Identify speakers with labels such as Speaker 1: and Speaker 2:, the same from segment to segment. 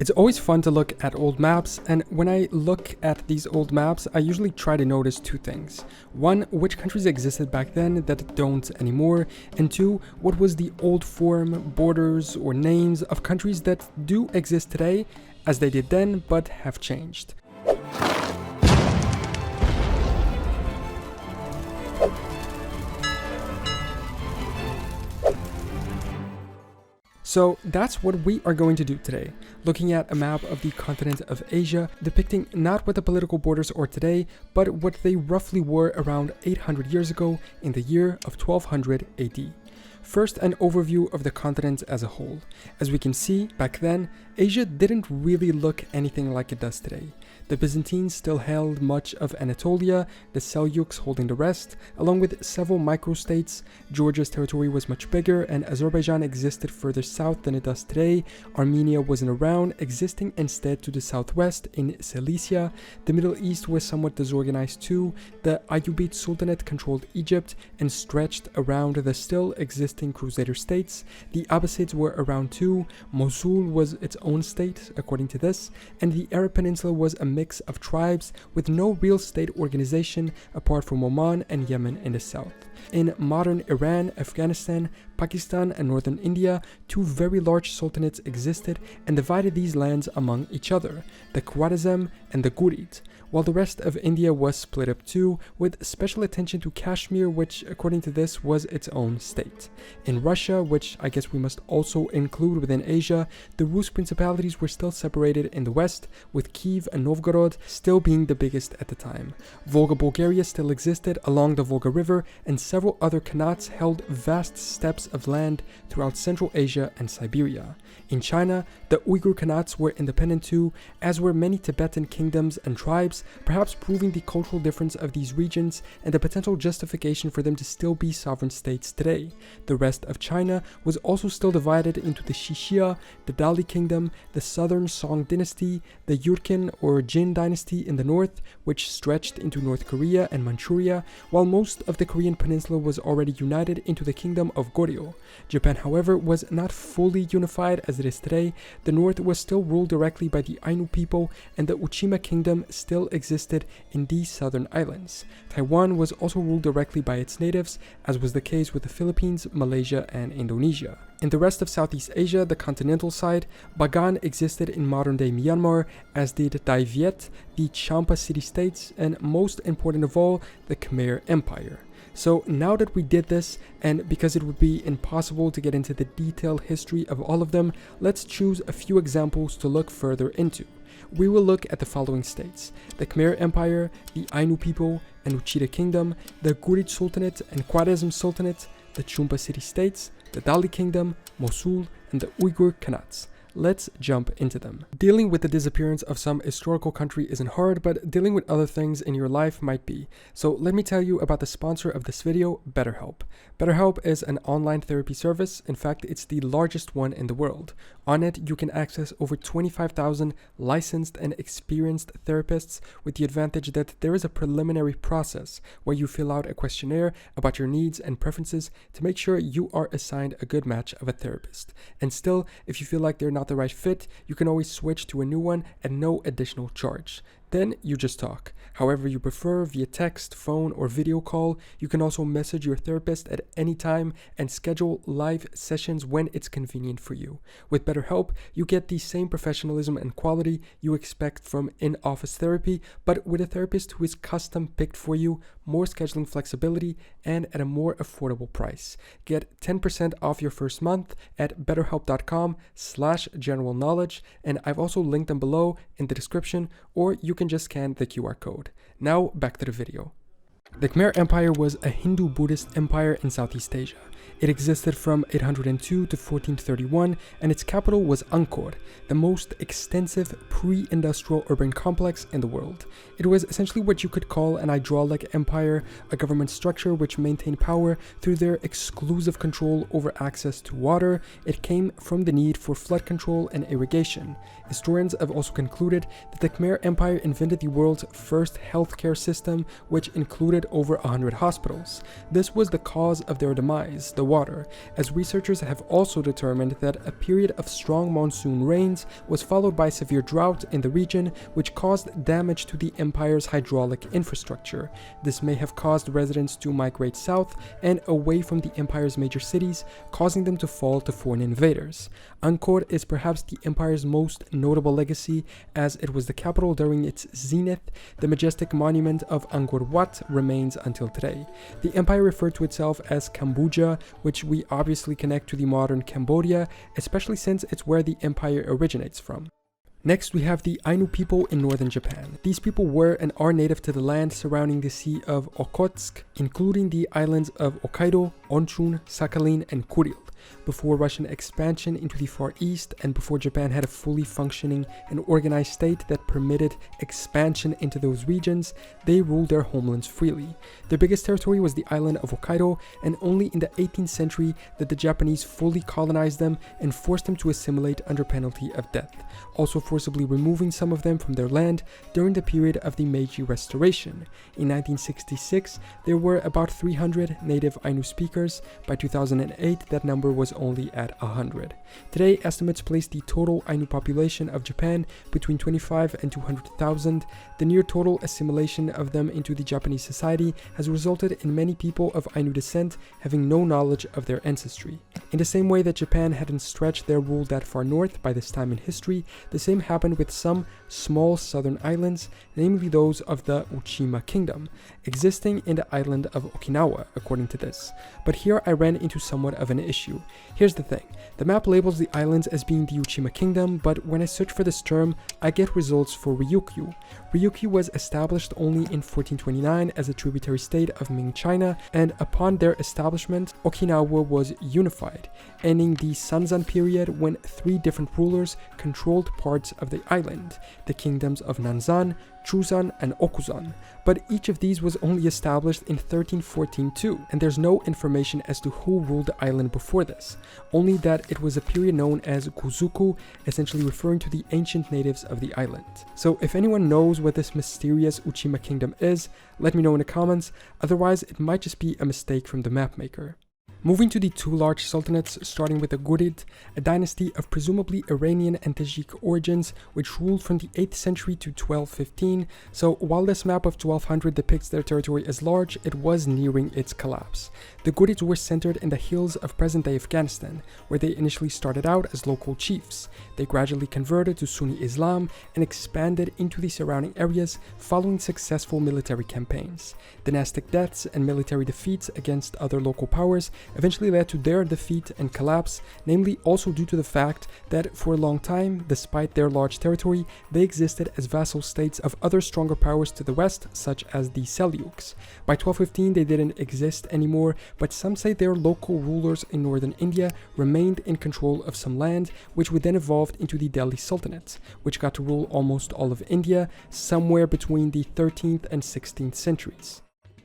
Speaker 1: It's always fun to look at old maps, and when I look at these old maps, I usually try to notice two things. One, which countries existed back then that don't anymore, and two, what was the old form, borders, or names of countries that do exist today, as they did then, but have changed. So that's what we are going to do today, looking at a map of the continent of Asia, depicting not what the political borders are today, but what they roughly were around 800 years ago in the year of 1200 AD. First, an overview of the continent as a whole. As we can see, back then, Asia didn't really look anything like it does today. The Byzantines still held much of Anatolia, the Seljuks holding the rest, along with several microstates. Georgia's territory was much bigger, and Azerbaijan existed further south than it does today. Armenia wasn't around, existing instead to the southwest in Cilicia. The Middle East was somewhat disorganized too. The Ayyubid Sultanate controlled Egypt and stretched around the still existing Crusader states. The Abbasids were around too. Mosul was its own state, according to this, and the Arab Peninsula was a mix of tribes with no real state organization apart from Oman and Yemen in the south. In modern Iran, Afghanistan, Pakistan, and northern India, two very large sultanates existed and divided these lands among each other, the Khwarezm and the Ghurid, while the rest of India was split up too, with special attention to Kashmir, which according to this was its own state. In Russia, which I guess we must also include within Asia, the Rus principalities were still separated in the west, with Kiev and Novgorod still being the biggest at the time. Volga Bulgaria still existed along the Volga River, and several other Khanates held vast steppes of land throughout Central Asia and Siberia. In China, the Uyghur Khanates were independent too, as were many Tibetan kingdoms and tribes, perhaps proving the cultural difference of these regions and the potential justification for them to still be sovereign states today. The rest of China was also still divided into the Xixia, the Dali Kingdom, the Southern Song Dynasty, the Yurkin or Jin Dynasty in the north, which stretched into North Korea and Manchuria, while most of the Korean peninsula was already united into the Kingdom of Goryeo. Japan, however, was not fully unified as it is today. The north was still ruled directly by the Ainu people, and the Uchima Kingdom still existed in these southern islands. Taiwan was also ruled directly by its natives, as was the case with the Philippines, Malaysia, and Indonesia. In the rest of Southeast Asia, the continental side, Bagan existed in modern-day Myanmar, as did Dai Viet, the Champa City States, and most important of all, the Khmer Empire. So now that we did this, and because it would be impossible to get into the detailed history of all of them, let's choose a few examples to look further into. We will look at the following states: the Khmer Empire, the Ainu people and Uchida Kingdom, the Ghurid Sultanate and Khwarezm Sultanate, the Champa City States, the Dali Kingdom, Mosul, and the Uyghur Khanates. Let's jump into them. Dealing with the disappearance of some historical country isn't hard, but dealing with other things in your life might be. So let me tell you about the sponsor of this video, BetterHelp. BetterHelp is an online therapy service. In fact, it's the largest one in the world. On it, you can access over 25,000 licensed and experienced therapists, with the advantage that there is a preliminary process where you fill out a questionnaire about your needs and preferences to make sure you are assigned a good match of a therapist. And still, if you feel like they're not the right fit, you can always switch to a new one at no additional charge. Then you just talk. However you prefer, via text, phone, or video call. You can also message your therapist at any time and schedule live sessions when it's convenient for you. With BetterHelp, you get the same professionalism and quality you expect from in-office therapy, but with a therapist who is custom picked for you, more scheduling flexibility, and at a more affordable price. Get 10% off your first month at betterhelp.com/general knowledge, and I've also linked them below in the description, or you can just scan the QR code. Now back to the video. The Khmer Empire was a Hindu-Buddhist empire in Southeast Asia. It existed from 802 to 1431, and its capital was Angkor, the most extensive pre-industrial urban complex in the world. It was essentially what you could call an hydraulic empire, a government structure which maintained power through their exclusive control over access to water. It came from the need for flood control and irrigation. Historians have also concluded that the Khmer Empire invented the world's first healthcare system, which included over 100 hospitals. This was the cause of their demise. against the water, as researchers have also determined that a period of strong monsoon rains was followed by severe drought in the region, which caused damage to the empire's hydraulic infrastructure. This may have caused residents to migrate south and away from the empire's major cities, causing them to fall to foreign invaders. Angkor is perhaps the empire's most notable legacy, as it was the capital during its zenith. The majestic monument of Angkor Wat remains until today. The empire referred to itself as Cambodia, which we obviously connect to the modern Cambodia, especially since it's where the empire originates from. Next, we have the Ainu people in northern Japan. These people were and are native to the land surrounding the Sea of Okhotsk, including the islands of Hokkaido, Onshun, Sakhalin, and Kuril. Before Russian expansion into the Far East and before Japan had a fully functioning and organized state that permitted expansion into those regions, they ruled their homelands freely. Their biggest territory was the island of Hokkaido, and only in the 18th century did the Japanese fully colonize them and force them to assimilate under penalty of death, also forcibly removing some of them from their land during the period of the Meiji Restoration. In 1966, there were about 300 native Ainu speakers. By 2008, that number was only at 100. Today, estimates place the total Ainu population of Japan between 25 and 200,000. The near total assimilation of them into the Japanese society has resulted in many people of Ainu descent having no knowledge of their ancestry. In the same way that Japan hadn't stretched their rule that far north by this time in history, the same happened with some small southern islands, namely those of the Uchima Kingdom, existing in the island of Okinawa, according to this. But here I ran into somewhat of an issue. Here's the thing, the map labels the islands as being the Uchima Kingdom, but when I search for this term, I get results for Ryukyu. Ryukyu was established only in 1429 as a tributary state of Ming China, and upon their establishment, Okinawa was unified, ending the Sanzan period when 3 different rulers controlled parts of the island, the kingdoms of Nanzan, Chuzan, and Okuzan, but each of these was only established in 1314 too, and there's no information as to who ruled the island before this, only that it was a period known as Guzuku, essentially referring to the ancient natives of the island. So if anyone knows what this mysterious Uchima Kingdom is, let me know in the comments, otherwise it might just be a mistake from the map maker. Moving to the 2 large sultanates, starting with the Ghurid, a dynasty of presumably Iranian and Tajik origins, which ruled from the 8th century to 1215. So while this map of 1200 depicts their territory as large, it was nearing its collapse. The Ghurids were centered in the hills of present-day Afghanistan, where they initially started out as local chiefs. They gradually converted to Sunni Islam and expanded into the surrounding areas following successful military campaigns. Dynastic deaths and military defeats against other local powers eventually led to their defeat and collapse, namely also due to the fact that for a long time, despite their large territory, they existed as vassal states of other stronger powers to the west, such as the Seljuks. By 1215, they didn't exist anymore, but some say their local rulers in northern India remained in control of some land, which would then evolve into the Dali Sultanate, which got to rule almost all of India somewhere between the 13th and 16th centuries.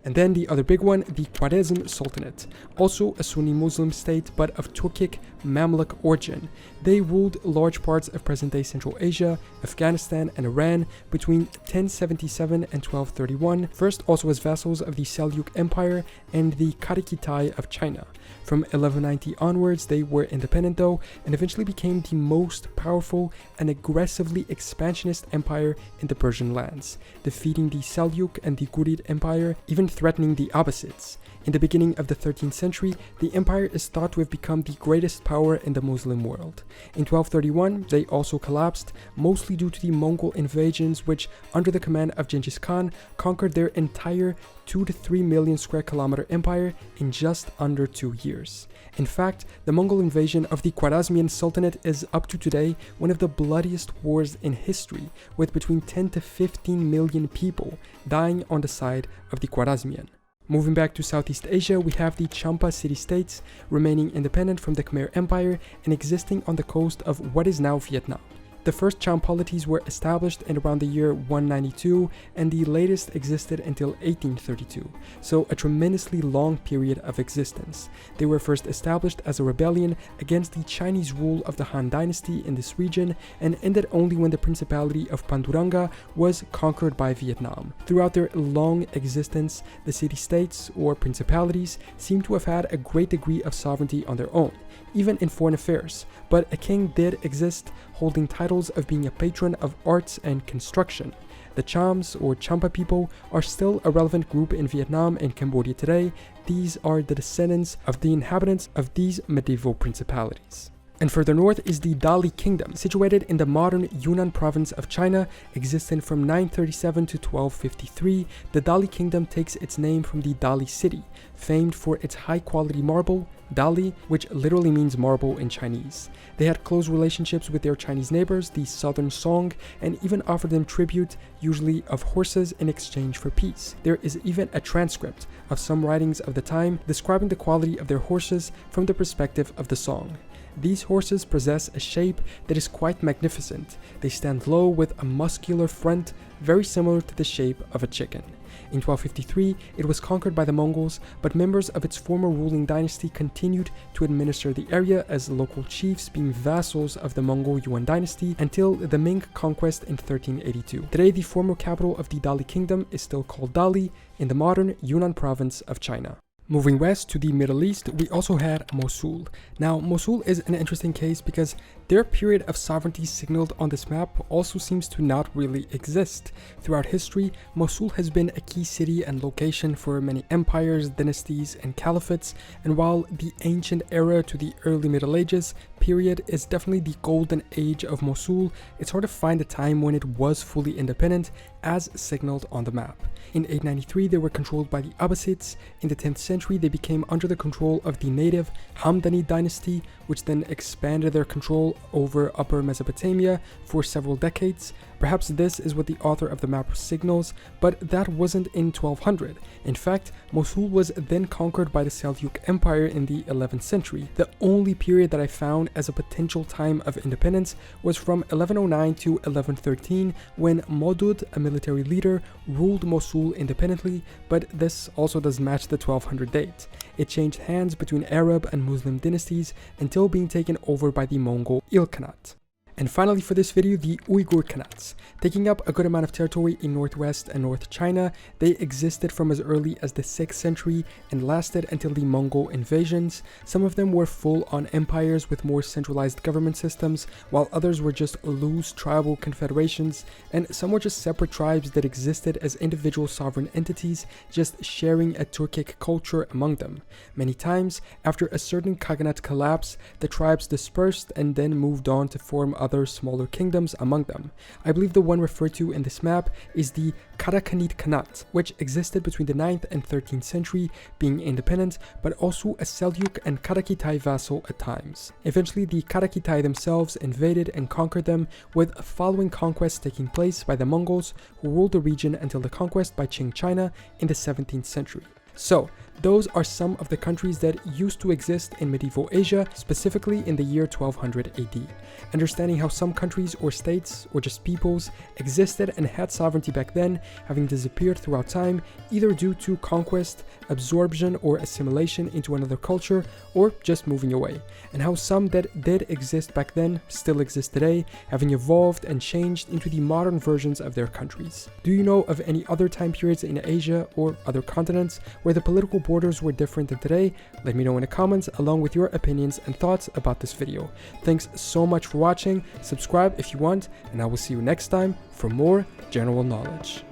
Speaker 1: And then the other big one, the Khwarezm Sultanate, also a Sunni Muslim state but of Turkic Mamluk origin. They ruled large parts of present-day Central Asia, Afghanistan, and Iran between 1077 and 1231, first also as vassals of the Seljuk Empire and the Karakitai of China. From 1190 onwards, they were independent though, and eventually became the most powerful and aggressively expansionist empire in the Persian lands, defeating the Seljuk and the Ghurid Empire, even threatening the Abbasids. In the beginning of the 13th century, the empire is thought to have become the greatest power in the Muslim world. In 1231, they also collapsed, mostly due to the Mongol invasions which, under the command of Genghis Khan, conquered their entire 2 to 3 million square kilometer empire in just under 2 years. In fact, the Mongol invasion of the Khwarezmian Sultanate is up to today one of the bloodiest wars in history, with between 10 to 15 million people dying on the side of the Khwarezmian. Moving back to Southeast Asia, we have the Champa City States, remaining independent from the Khmer Empire and existing on the coast of what is now Vietnam. The first Cham polities were established in around the year 192, and the latest existed until 1832, so a tremendously long period of existence. They were first established as a rebellion against the Chinese rule of the Han Dynasty in this region, and ended only when the Principality of Panduranga was conquered by Vietnam. Throughout their long existence, the city-states, or principalities, seem to have had a great degree of sovereignty on their own, even in foreign affairs, but a king did exist, holding titles of being a patron of arts and construction. The Chams, or Champa people, are still a relevant group in Vietnam and Cambodia today. These are the descendants of the inhabitants of these medieval principalities. And further north is the Dali Kingdom, situated in the modern Yunnan province of China, existing from 937 to 1253. The Dali Kingdom takes its name from the Dali city, famed for its high-quality marble, Dali, which literally means marble in Chinese. They had close relationships with their Chinese neighbors, the Southern Song, and even offered them tribute, usually of horses, in exchange for peace. There is even a transcript of some writings of the time describing the quality of their horses from the perspective of the Song. These horses possess a shape that is quite magnificent. They stand low with a muscular front, very similar to the shape of a chicken. In 1253, it was conquered by the Mongols, but members of its former ruling dynasty continued to administer the area as local chiefs, being vassals of the Mongol Yuan dynasty until the Ming conquest in 1382. Today, the former capital of the Dali Kingdom is still called Dali in the modern Yunnan province of China. Moving west to the Middle East, we also had Mosul. Now, Mosul is an interesting case because their period of sovereignty signaled on this map also seems to not really exist. Throughout history, Mosul has been a key city and location for many empires, dynasties, and caliphates, and while the ancient era to the early Middle Ages period is definitely the golden age of Mosul, it's hard to find a time when it was fully independent as signaled on the map. In 893, they were controlled by the Abbasids. In the 10th century, they became under the control of the native Hamdani dynasty, which then expanded their control over Upper Mesopotamia for several decades. Perhaps this is what the author of the map signals, but that wasn't in 1200. In fact, Mosul was then conquered by the Seljuk Empire in the 11th century. The only period that I found as a potential time of independence was from 1109 to 1113, when Modud, a military leader, ruled Mosul independently, but this also does match the 1200 date. It changed hands between Arab and Muslim dynasties until being taken over by the Mongol Khanate. And finally for this video, the Uyghur Khanates. Taking up a good amount of territory in northwest and north China, they existed from as early as the 6th century and lasted until the Mongol invasions. Some of them were full-on empires with more centralized government systems, while others were just loose tribal confederations, and some were just separate tribes that existed as individual sovereign entities, just sharing a Turkic culture among them. Many times, after a certain Khaganate collapse, the tribes dispersed and then moved on to form other smaller kingdoms among them. I believe the one referred to in this map is the Karakanid Khanate, which existed between the 9th and 13th century, being independent, but also a Seljuk and Karakitai vassal at times. Eventually, the Karakitai themselves invaded and conquered them, with following conquests taking place by the Mongols, who ruled the region until the conquest by Qing China in the 17th century. So, those are some of the countries that used to exist in medieval Asia, specifically in the year 1200 AD. Understanding how some countries or states, or just peoples, existed and had sovereignty back then, having disappeared throughout time, either due to conquest, absorption, or assimilation into another culture, or just moving away. And how some that did exist back then still exist today, having evolved and changed into the modern versions of their countries. Do you know of any other time periods in Asia or other continents where the political borders were different than today? Let me know in the comments along with your opinions and thoughts about this video. Thanks so much for watching, subscribe if you want, and I will see you next time for more general knowledge.